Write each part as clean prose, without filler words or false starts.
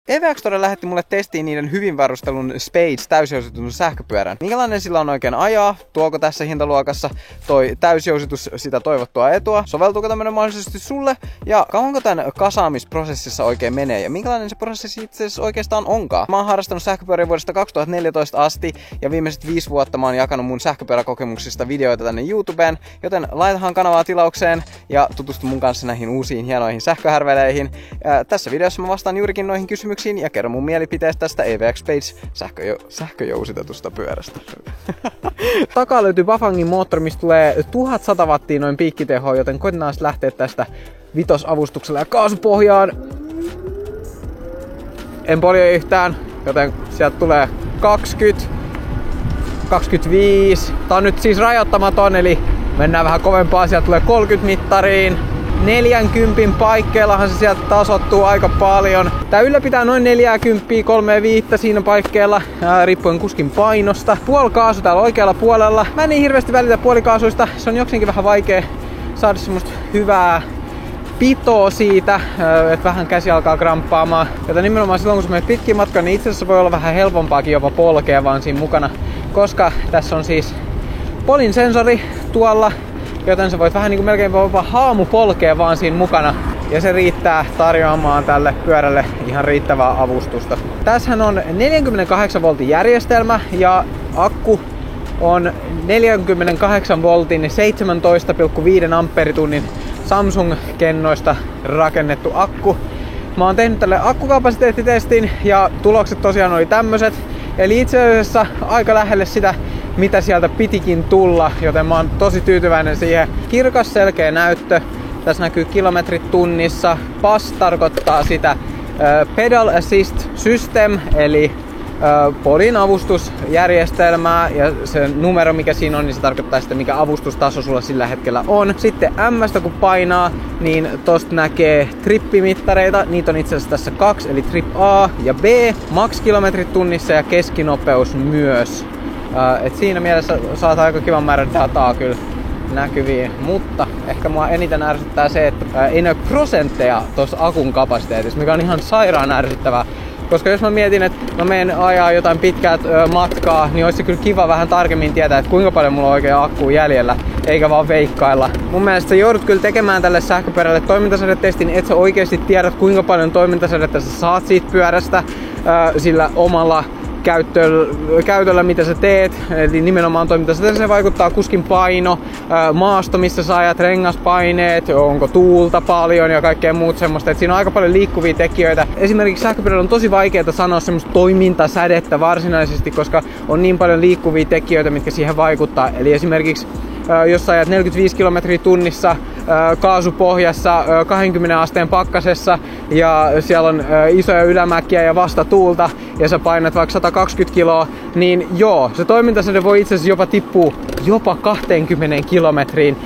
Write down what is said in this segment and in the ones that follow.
EVX lähetti mulle testiin niiden hyvin varustelun Spades täysjousitetun sähköpyörän. Minkälainen sillä on oikein ajaa? Tuoko tässä hintaluokassa toi täysjousitus sitä toivottua etua? Soveltuuko tämmönen mahdollisesti sulle? Ja kauanko tän kasaamisprosessissa oikein menee? Ja minkälainen se prosessi itse asiassa oikeastaan onkaan? Mä oon harrastanut sähköpyöriä vuodesta 2014 asti ja viimeiset 5 vuotta mä oon jakanut mun sähköpyöräkokemuksista videoita tänne YouTubeen, joten laitahan kanavaa tilaukseen ja tutustu mun kanssa näihin uusiin hienoihin sähköhärveleihin. Tässä videossa mä vastaan juurikin noihin kysymyksiin ja kerron mun mielipiteestä tästä EVX Spades sähköjousitetusta pyörästä. Takaa löytyy Bafangin moottori, mistä tulee 1100 wattia noin piikkitehoa, joten koitetaan lähteä tästä vitosavustuksella ja kaasupohjaan. En polje yhtään, joten sieltä tulee 20, 25. Tää on nyt siis rajoittamaton, eli mennään vähän kovempaa, sieltä tulee 30 mittariin. 40 paikkeillahan se sieltä tasoittuu aika paljon. Tää ylläpitää noin 40, 35 siinä paikkeilla, riippuen kuskin painosta. Puolikaasu täällä oikealla puolella. Mä en niin hirveästi välitä puolikaasuista. Se on jokseenkin vähän vaikea saada semmoista hyvää pitoa siitä, että vähän käsi alkaa kramppaamaan. Joten nimenomaan silloin kun sä menet pitkin matkaan, niin itse asiassa voi olla vähän helpompaakin jopa polkea vaan siinä mukana. Koska tässä on siis polin sensori tuolla, joten sä voit vähän niin kuin melkein jopa haamupolkea vaan siinä mukana. Ja se riittää tarjoamaan tälle pyörälle ihan riittävää avustusta. Tässähän on 48 voltin järjestelmä ja akku on 48 voltin 17,5 amperitunnin Samsung-kennoista rakennettu akku. Mä oon tehnyt tälle akkukapasiteettitestin ja tulokset tosiaan oli tämmöset. Eli itse asiassa aika lähelle sitä, mitä sieltä pitikin tulla, joten mä oon tosi tyytyväinen siihen. Kirkas selkeä näyttö. Tässä näkyy kilometrit tunnissa. PAS tarkoittaa sitä Pedal Assist System, eli polin avustusjärjestelmää, ja se numero mikä siinä on, niin se tarkoittaa sitä mikä avustustaso sulla sillä hetkellä on. Sitten M-stä kun painaa, niin tosta näkee trippimittareita. Niitä on itse asiassa tässä 2, eli trip A ja B, max kilometrit tunnissa ja keskinopeus myös. Et siinä mielessä saat aika kivan määrän dataa kyllä näkyviin, mutta ehkä mua eniten ärsyttää se, että ei näy prosentteja tuossa akun kapasiteetissa, mikä on ihan sairaan ärsyttävää. Koska jos mä mietin, että mä menen ajaa jotain pitkää matkaa, niin olisi kyllä kiva vähän tarkemmin tietää, että kuinka paljon mulla on oikein akkua jäljellä, eikä vaan veikkailla. Mun mielestä sä joudut kyllä tekemään tälle sähköpyörälle toimintasädetestin, että sä oikeasti tiedät kuinka paljon toimintasädettä sä saat siitä pyörästä sillä omalla käytöllä, mitä sä teet. Eli nimenomaan toimintasäteeseen se vaikuttaa kuskin paino, maasto, missä sä ajat, rengaspaineet, onko tuulta paljon ja kaikkea muut semmoista. Et siinä on aika paljon liikkuvia tekijöitä. Esimerkiksi sähköpyörällä on tosi vaikeaa sanoa semmoista toimintasädettä varsinaisesti, koska on niin paljon liikkuvia tekijöitä, mitkä siihen vaikuttaa. Eli esimerkiksi jos sä ajat 45 kilometriä tunnissa kaasupohjassa 20 asteen pakkasessa ja siellä on isoja ylämäkiä ja vastatuulta ja sä painat vaikka 120 kiloa, niin joo, se toimintasäde voi itse asiassa jopa tippua jopa 20 kilometriin.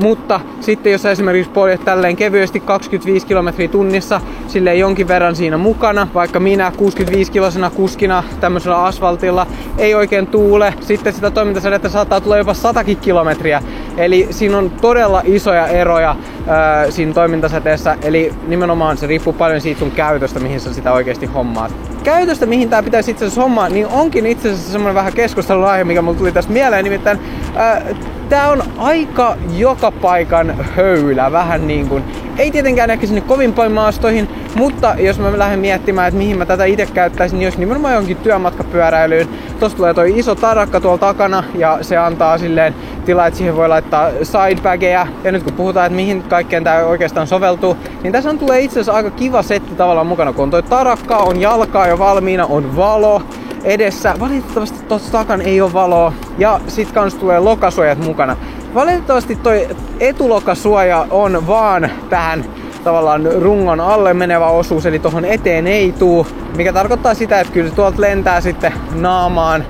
Mutta sitten jos sä esimerkiksi poljet tälleen kevyesti 25 kilometriä tunnissa, silleen jonkin verran siinä mukana, vaikka minä 65-kilosena kuskina tämmöisellä asfaltilla ei oikein tuule, sitten sitä toimintasädettä saattaa tulla jopa 100 kilometriä. Eli siinä on todella isoja eroja siinä toimintasäteessä, eli nimenomaan se riippuu paljon siitä sun käytöstä, mihin sä sitä oikeasti hommaat. Käytöstä, mihin tää pitäisi itse asiassa hommaa, niin onkin itse asiassa semmoinen vähän keskustelun aihe, mikä mulle tuli tästä mieleen, nimittäin tää on aika joka paikan höylä, vähän niin kuin, ei tietenkään ehkä sinne kovin paljon maastoihin, mutta jos mä lähden miettimään, että mihin mä tätä itse käyttäisin, niin jos nimenomaan jonkin työmatkapyöräilyyn, tossa tulee toi iso tarakka tuolla takana ja se antaa silleen tilaa, että siihen voi laittaa sidebageja. Ja nyt kun puhutaan, että mihin kaikkeen tää oikeastaan soveltuu, niin tässä tulee itse asiassa aika kiva setti tavallaan mukana, kun on toi tarakka, on jalkaa jo valmiina, on valo edessä. Valitettavasti tuossa takana ei ole valoa ja sit kans tulee lokasuojat mukana. Valitettavasti toi etulokasuoja on vaan tähän tavallaan rungon alle menevä osuus, eli tohon eteen ei tuu, mikä tarkoittaa sitä, että kyllä tuolta lentää sitten naamaan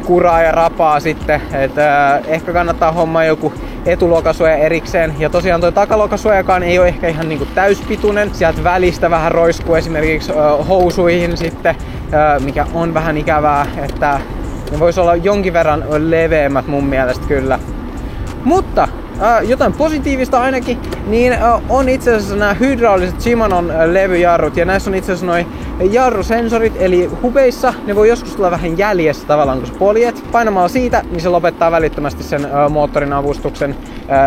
kuraa ja rapaa sitten, että ehkä kannattaa hommaa joku etulokasuoja erikseen. Ja tosiaan toi takalokasuojakaan ei ole ehkä ihan niinku täyspituinen. Sieltä välistä vähän roiskuu esimerkiksi housuihin sitten, mikä on vähän ikävää, että ne vois olla jonkin verran leveämmät mun mielestä kyllä. Mutta jotain positiivista ainakin, niin on itse asiassa nämä hydrauliset Shimanon levyjarrut. Ja näissä on itse asiassa noi jarrusensorit, eli hubeissa ne voi joskus tulla vähän jäljessä tavallaan, kun sä poljet. Painamalla siitä, niin se lopettaa välittömästi sen moottorin avustuksen,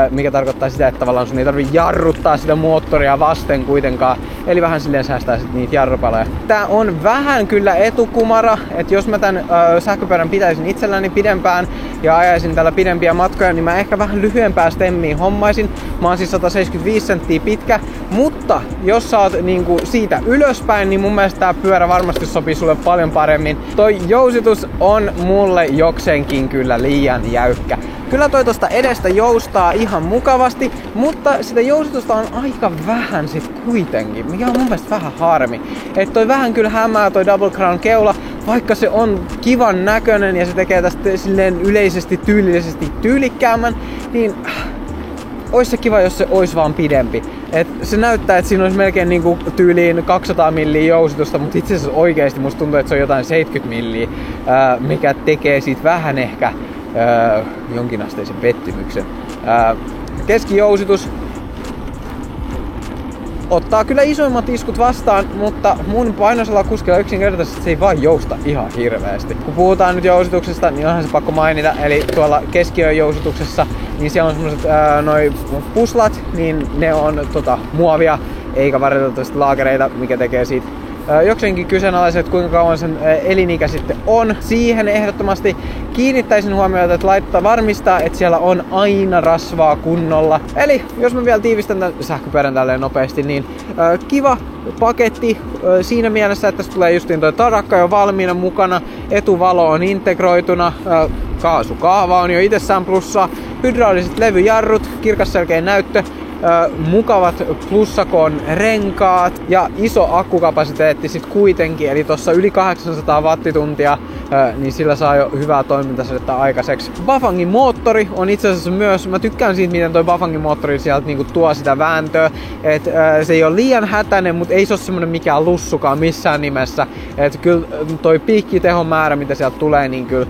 mikä tarkoittaa sitä, että tavallaan sun ei tarvitse jarruttaa sitä moottoria vasten kuitenkaan. Eli vähän silleen säästää sit niitä jarrupaloja. Tää on vähän kyllä etukumara, että jos mä tän sähköpyörän pitäisin itselläni pidempään ja ajaisin tällä pidempiä matkoja, niin mä ehkä vähän lyhyempää stemmiä hommaisin. Mä oon siis 175 senttiä pitkä, mutta jos sä oot niinku siitä ylöspäin, niin mun mielestä tää pyörä varmasti sopii sulle paljon paremmin. Toi jousitus on mulle jokseenkin kyllä liian jäykkä. Kyllä toi tosta edestä joustaa ihan mukavasti, mutta sitä jousitusta on aika vähän sit kuitenkin, mikä on mun mielestä vähän harmi. Et toi vähän kyllä hämää toi Double Crown keula, vaikka se on kivan näköinen ja se tekee tästä silleen yleisesti tyylillisesti tyylikkäämmän, niin ois se kiva, jos se ois vaan pidempi. Et se näyttää, että siinä olisi melkein niinku tyyliin 200 milliä jousitusta, mutta itse asiassa oikeesti musta tuntuu, että se on jotain 70 milliä, mikä tekee siitä vähän ehkä jonkinasteisen pettymyksen. Keskijousitus ottaa kyllä isoimmat iskut vastaan, mutta mun painosella kuskilla yksinkertaisesti se ei vaan jousta ihan hirveästi. Kun puhutaan nyt jousituksesta, niin onhan se pakko mainita, eli tuolla keskiöjousituksessa, niin siellä on semmoset noi puslat, niin ne on muovia, eikä valitettavasti laakereita, mikä tekee siitä jokseenkin kyseenalaiset, kuinka kauan sen elinikä sitten on. Siihen ehdottomasti kiinnittäisin huomiota, että varmistaa, että siellä on aina rasvaa kunnolla. Eli jos mä vielä tiivistän tämän sähköpyörän tälleen nopeasti, niin kiva paketti siinä mielessä, että tässä tulee justiin toi tarakka jo valmiina mukana, etuvalo on integroituna, kaasukaava on jo itsessään plussa, hydrauliset levyjarrut, kirkas selkeä näyttö, mukavat plussakoon renkaat ja iso akkukapasiteetti sit kuitenkin, eli tossa yli 800 wattituntia, niin sillä saa jo hyvää toimintasätettä aikaiseksi. Bafangin moottori on itse asiassa myös, mä tykkään siitä, miten toi Bafangin moottori sieltä niinku tuo sitä vääntöä, et se ei ole liian hätäinen, mutta ei se ole semmonen mikään lussukaan missään nimessä, et kyllä toi piikkitehon määrä, mitä sieltä tulee, niin kyllä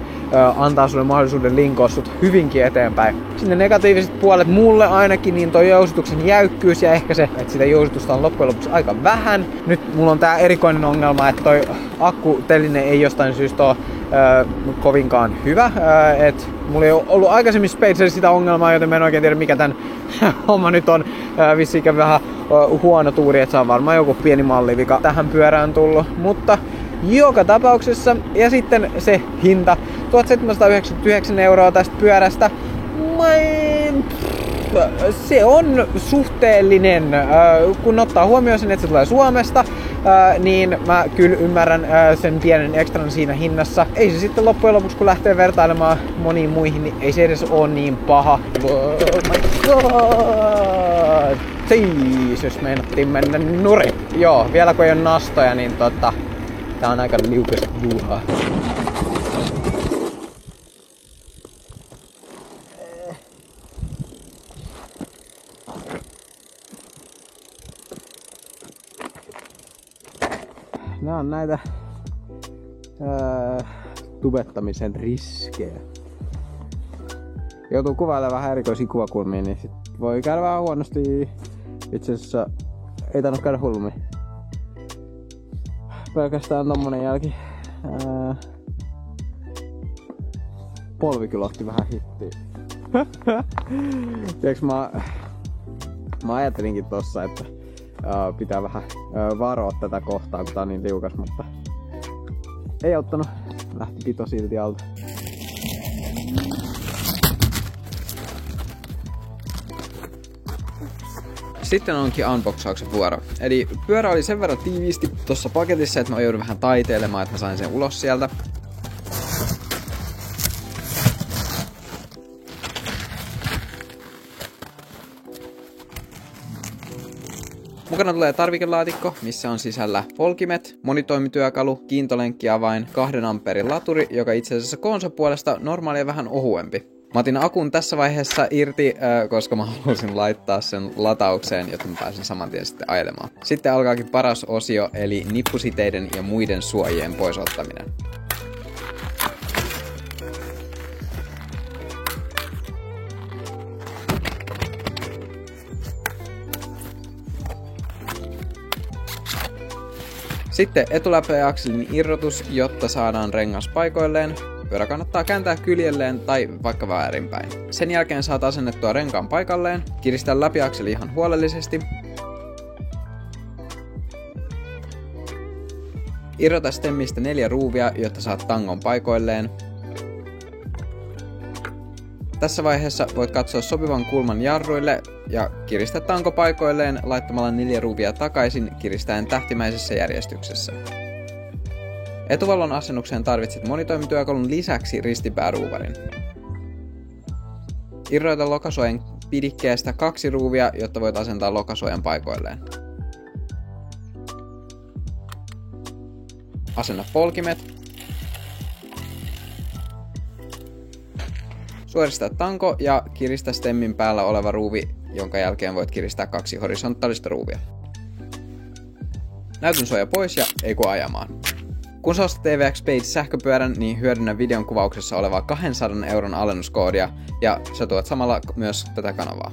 antaa sulle mahdollisuuden linkoa sut hyvinkin eteenpäin. Sitten negatiiviset puolet mulle ainakin, niin toi jousituksen jäykkyys ja ehkä se, että sitä jousitusta on loppujen lopuksi aika vähän. Nyt mulla on tää erikoinen ongelma, että toi akkuteline ei jostain syystä ole kovinkaan hyvä. Et mulla ei ollut aikaisemmin Spacella sitä ongelmaa, joten mä en oikein tiedä mikä tän homma nyt on. Vissiinkin vähän huono tuuri, että se on varmaan joku pieni mallivika tähän pyörään tullut. Mutta joka tapauksessa, ja sitten se hinta, 1799 € tästä pyörästä. Se on suhteellinen, kun ottaa huomioon sen, että se tulee Suomesta, niin mä kyllä ymmärrän sen pienen ekstran siinä hinnassa. Ei se sitten loppujen lopuksi, kun lähtee vertailemaan moniin muihin, niin ei se edes ole niin paha. Oh my god! Siis, jos meinattiin mennä nurin. Joo, vielä kun ei ole nastoja, niin tää on aika liukasta juuhaa. Nää on näitä tubettamisen riskejä. Joutuu kuvailemaan vähän erikoisia kuvakulmia, niin sit voi käydä vähän huonosti. Itse asiassa ei tainnut käydä hulmi. Pelkästään tommonen jälki. Polvi kyllä otti vähän hittiä. Tiedätkö mä ajattelinkin tossa, että pitää vähän varoa tätä kohtaa, kun tää on niin liukas, mutta ei auttanut. Lähti pito silti alta. Sitten onkin unboxauksen vuoro. Eli pyörä oli sen verran tiiviisti tuossa paketissa, että mä joudun vähän taiteilemaan, että mä sain sen ulos sieltä. Mukana tulee tarvikelaatikko, missä on sisällä polkimet, monitoimityökalu, kiintolenkkiavain, 2 ampeerin laturi, joka itse asiassa koonsa puolesta normaalia vähän ohuempi. Mä otin akun tässä vaiheessa irti, koska mä halusin laittaa sen lataukseen, jotta mä pääsen saman tien sitten ajelemaan. Sitten alkaakin paras osio, eli nippusiteiden ja muiden suojien poisottaminen. Sitten etuläpöakselin irrotus, jotta saadaan rengas paikoilleen. Pyörä kannattaa kääntää kyljelleen tai vaikka väärinpäin. Sen jälkeen saat asennettua renkaan paikalleen, kiristä läpiakseli ihan huolellisesti. Irrota stemmistä 4 ruuvia, jotta saat tangon paikoilleen. Tässä vaiheessa voit katsoa sopivan kulman jarruille ja kiristä tanko paikoilleen laittamalla 4 ruuvia takaisin kiristäen tähtimäisessä järjestyksessä. Etuvallon asennukseen tarvitset monitoimityökalun lisäksi ristipääruuvarin. Irrota lokasuojan pidikkeestä 2 ruuvia, jotta voit asentaa lokasuojan paikoilleen. Asenna polkimet. Suorista tanko ja kiristä stemmin päällä oleva ruuvi, jonka jälkeen voit kiristää 2 horisontaalista ruuvia. Näytön suoja pois ja ei kun ajamaan. Kun sä ostat EVX Page sähköpyörän, niin hyödynnä videon kuvauksessa olevaa 200 € alennuskoodia ja sä tuot samalla myös tätä kanavaa.